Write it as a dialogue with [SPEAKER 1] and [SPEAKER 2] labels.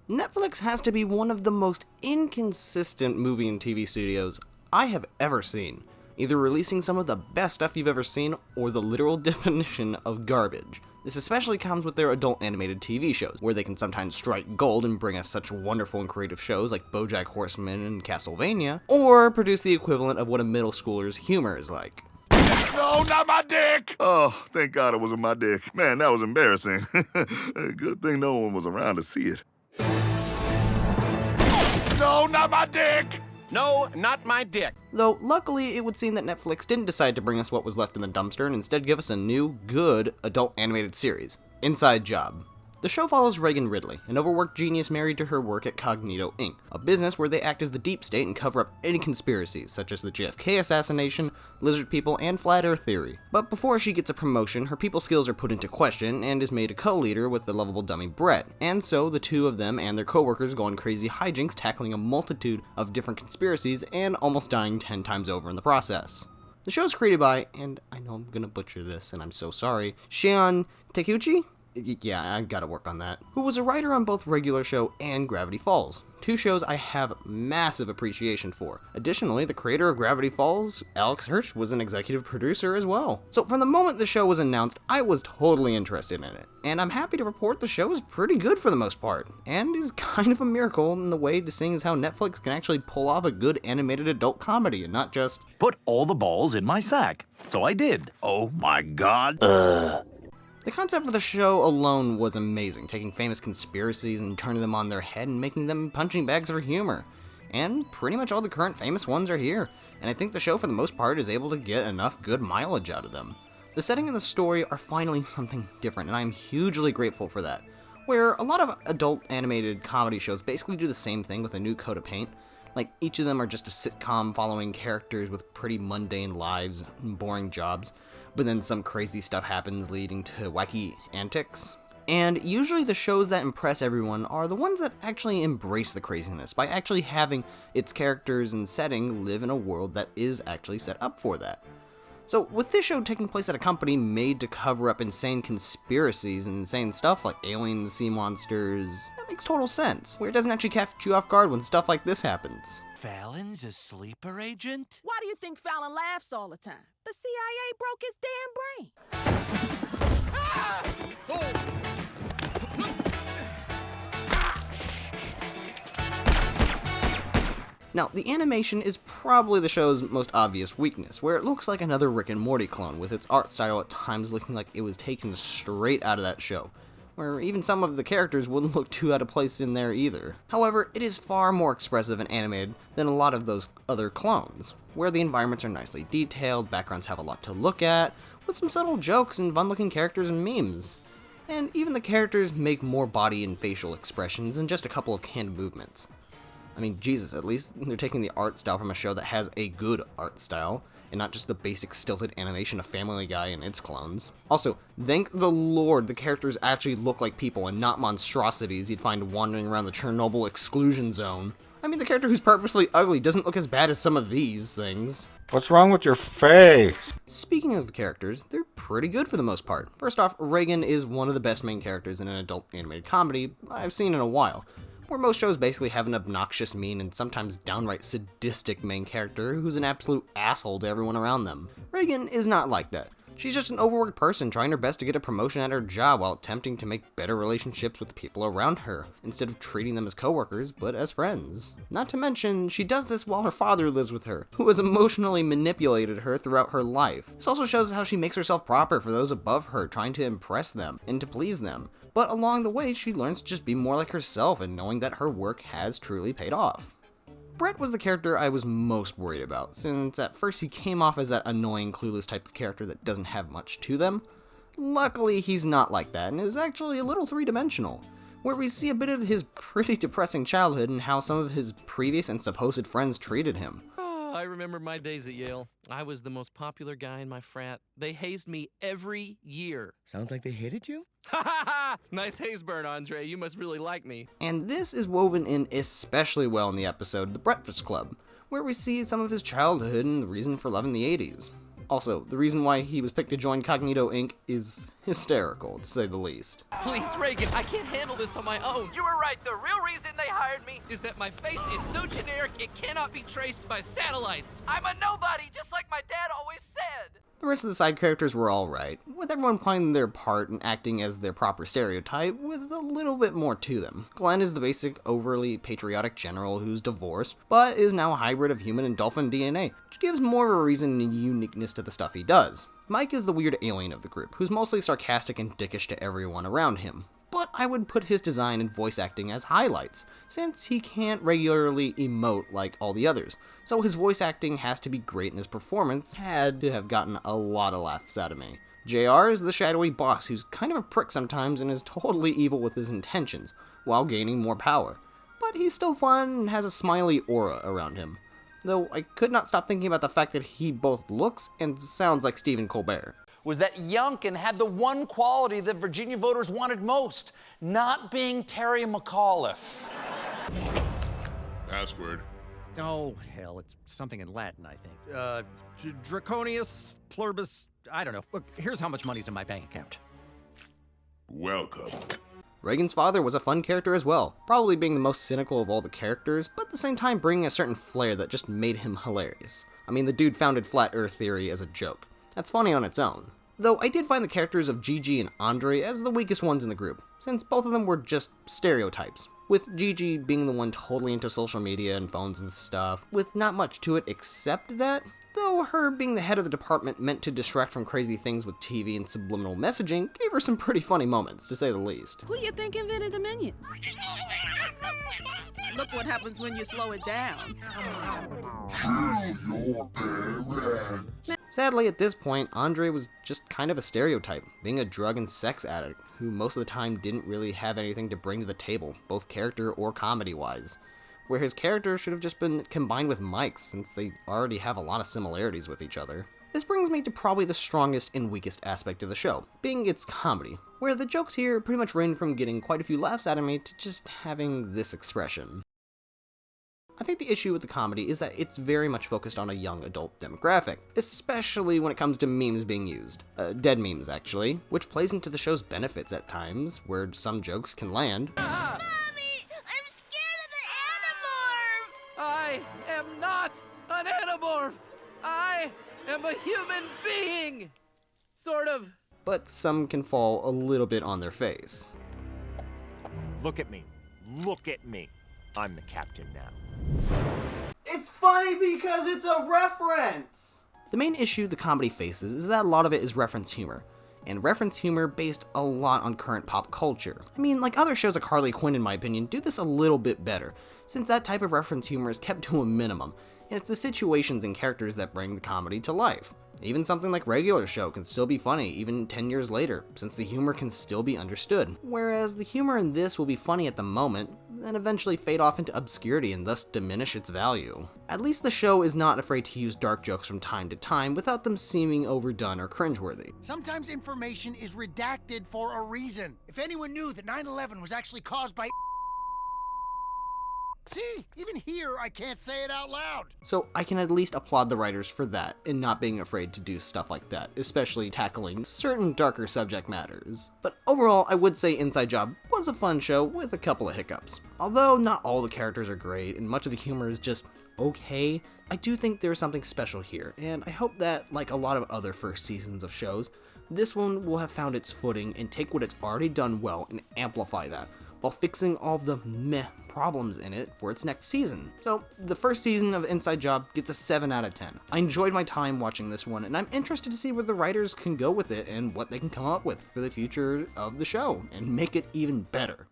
[SPEAKER 1] Netflix has to be one of the most inconsistent movie and TV studios I have ever seen, either releasing some of the best stuff you've ever seen or the literal definition of garbage. This especially comes with their adult animated TV shows, where they can sometimes strike gold and bring us such wonderful and creative shows like BoJack Horseman and Castlevania, or produce the equivalent of what a middle schooler's humor is like.
[SPEAKER 2] No, not my dick! Oh, thank God it wasn't my dick. Man, that was embarrassing. Good thing no one was around to see it. No, not my dick!
[SPEAKER 3] No, not my dick.
[SPEAKER 1] Though, luckily, it would seem that Netflix didn't decide to bring us what was left in the dumpster and instead give us a new, good, adult animated series, Inside Job. The show follows Reagan Ridley, an overworked genius married to her work at Cognito Inc., a business where they act as the deep state and cover up any conspiracies, such as the JFK assassination, lizard people, and flat earth theory. But before she gets a promotion, her people skills are put into question and is made a co-leader with the lovable dummy Brett, and so the two of them and their co-workers go on crazy hijinks tackling a multitude of different conspiracies and almost dying 10 times over in the process. The show is created by, and I know I'm gonna butcher this and I'm so sorry, Shion Takeuchi? Yeah, I've got to work on that. Who was a writer on both Regular Show and Gravity Falls, two shows I have massive appreciation for. Additionally, the creator of Gravity Falls, Alex Hirsch, was an executive producer as well. So from the moment the show was announced, I was totally interested in it. And I'm happy to report the show is pretty good for the most part, and is kind of a miracle in the way to seeing as how Netflix can actually pull off a good animated adult comedy and not just
[SPEAKER 4] put all the balls in my sack. So I did. Oh my God.
[SPEAKER 1] The concept for the show alone was amazing, taking famous conspiracies and turning them on their head and making them punching bags for humor. And pretty much all the current famous ones are here, and I think the show for the most part is able to get enough good mileage out of them. The setting and the story are finally something different, and I'm hugely grateful for that. Where a lot of adult animated comedy shows basically do the same thing with a new coat of paint. Like, each of them are just a sitcom following characters with pretty mundane lives and boring jobs, but then some crazy stuff happens leading to wacky antics. And usually the shows that impress everyone are the ones that actually embrace the craziness by actually having its characters and setting live in a world that is actually set up for that. So with this show taking place at a company made to cover up insane conspiracies and insane stuff like aliens, sea monsters, that makes total sense, where it doesn't actually catch you off guard when stuff like this happens.
[SPEAKER 5] Fallon's a sleeper agent?
[SPEAKER 6] Why do you think Fallon laughs all the time? The CIA broke his damn brain. Ah! Oh!
[SPEAKER 1] Now, the animation is probably the show's most obvious weakness, where it looks like another Rick and Morty clone, with its art style at times looking like it was taken straight out of that show, where even some of the characters wouldn't look too out of place in there either. However, it is far more expressive and animated than a lot of those other clones, where the environments are nicely detailed, backgrounds have a lot to look at, with some subtle jokes and fun-looking characters and memes. And even the characters make more body and facial expressions than just a couple of canned movements. I mean, Jesus, at least they're taking the art style from a show that has a good art style, and not just the basic stilted animation of Family Guy and its clones. Also, thank the Lord the characters actually look like people and not monstrosities you'd find wandering around the Chernobyl exclusion zone. I mean, the character who's purposely ugly doesn't look as bad as some of these things.
[SPEAKER 7] What's wrong with your face?
[SPEAKER 1] Speaking of characters, they're pretty good for the most part. First off, Reagan is one of the best main characters in an adult animated comedy I've seen in a while, where most shows basically have an obnoxious, mean, and sometimes downright sadistic main character who's an absolute asshole to everyone around them. Reagan is not like that. She's just an overworked person trying her best to get a promotion at her job while attempting to make better relationships with the people around her, instead of treating them as coworkers, but as friends. Not to mention, she does this while her father lives with her, who has emotionally manipulated her throughout her life. This also shows how she makes herself proper for those above her, trying to impress them and to please them. But along the way, she learns to just be more like herself and knowing that her work has truly paid off. Brett was the character I was most worried about, since at first he came off as that annoying, clueless type of character that doesn't have much to them. Luckily, he's not like that, and is actually a little three-dimensional, where we see a bit of his pretty depressing childhood and how some of his previous and supposed friends treated him.
[SPEAKER 8] I remember my days at Yale. I was the most popular guy in my frat. They hazed me every year.
[SPEAKER 9] Sounds like they hated you?
[SPEAKER 8] Ha ha ha! Nice haze burn, Andre. You must really like me.
[SPEAKER 1] And this is woven in especially well in the episode The Breakfast Club, where we see some of his childhood and the reason for loving the 80s. Also, the reason why he was picked to join Cognito Inc. is hysterical, to say the least.
[SPEAKER 8] Please, Reagan, I can't handle this on my own. You were right. The real reason they hired me is that my face is so generic it cannot be traced by satellites. I'm a nobody, just like my dad always said.
[SPEAKER 1] The rest of the side characters were alright, with everyone playing their part and acting as their proper stereotype, with a little bit more to them. Glenn is the basic, overly patriotic general who's divorced, but is now a hybrid of human and dolphin DNA, which gives more of a reason and uniqueness to the stuff he does. Mike is the weird alien of the group, who's mostly sarcastic and dickish to everyone around him. But I would put his design and voice acting as highlights, since he can't regularly emote like all the others, so his voice acting has to be great and his performance had to have gotten a lot of laughs out of me. JR is the shadowy boss who's kind of a prick sometimes and is totally evil with his intentions, while gaining more power. But he's still fun and has a smiley aura around him. Though I could not stop thinking about the fact that he both looks and sounds like Stephen Colbert.
[SPEAKER 9] Was that Youngkin had the one quality that Virginia voters wanted most, not being Terry McAuliffe.
[SPEAKER 2] Password.
[SPEAKER 10] Oh, hell, it's something in Latin, I think. Draconius, plurbus, I don't know. Look, here's how much money's in my bank account.
[SPEAKER 2] Welcome.
[SPEAKER 1] Reagan's father was a fun character as well, probably being the most cynical of all the characters, but at the same time bringing a certain flair that just made him hilarious. I mean, the dude founded Flat Earth Theory as a joke. That's funny on its own. Though I did find the characters of Gigi and Andre as the weakest ones in the group, since both of them were just stereotypes, with Gigi being the one totally into social media and phones and stuff, with not much to it except that, though her being the head of the department meant to distract from crazy things with TV and subliminal messaging gave her some pretty funny moments, to say the least.
[SPEAKER 6] Who do you think invented the Minions? Look what happens when you slow it down.
[SPEAKER 1] Sadly, at this point, Andre was just kind of a stereotype, being a drug and sex addict who most of the time didn't really have anything to bring to the table, both character or comedy-wise, where his character should have just been combined with Mike's, since they already have a lot of similarities with each other. This brings me to probably the strongest and weakest aspect of the show, being its comedy, where the jokes here pretty much range from getting quite a few laughs out of me to just having this expression. I think the issue with the comedy is that it's very much focused on a young adult demographic, especially when it comes to memes being used. Dead memes, actually, which plays into the show's benefits at times, where some jokes can land.
[SPEAKER 6] Mommy, I'm scared of the Animorph!
[SPEAKER 8] I am not an Animorph! I am a human being! Sort of.
[SPEAKER 1] But some can fall a little bit on their face.
[SPEAKER 5] Look at me. Look at me. I'm the captain now.
[SPEAKER 1] It's funny because it's a reference! The main issue the comedy faces is that a lot of it is reference humor, and reference humor based a lot on current pop culture. I mean, like other shows like Harley Quinn, in my opinion, do this a little bit better, since that type of reference humor is kept to a minimum, and it's the situations and characters that bring the comedy to life. Even something like Regular Show can still be funny even 10 years later, since the humor can still be understood. Whereas the humor in this will be funny at the moment, then eventually fade off into obscurity and thus diminish its value. At least the show is not afraid to use dark jokes from time to time without them seeming overdone or cringeworthy.
[SPEAKER 11] Sometimes information is redacted for a reason. If anyone knew that 9/11 was actually caused by... See, even here I can't say it out loud.
[SPEAKER 1] So I can at least applaud the writers for that and not being afraid to do stuff like that, especially tackling certain darker subject matters. But overall, I would say Inside Job was a fun show with a couple of hiccups. Although not all the characters are great and much of the humor is just okay, I do think there's something special here, and I hope that, like a lot of other first seasons of shows, this one will have found its footing and take what it's already done well and amplify that, while fixing all the meh problems in it for its next season. So, the first season of Inside Job gets a 7 out of 10. I enjoyed my time watching this one, and I'm interested to see where the writers can go with it and what they can come up with for the future of the show, and make it even better.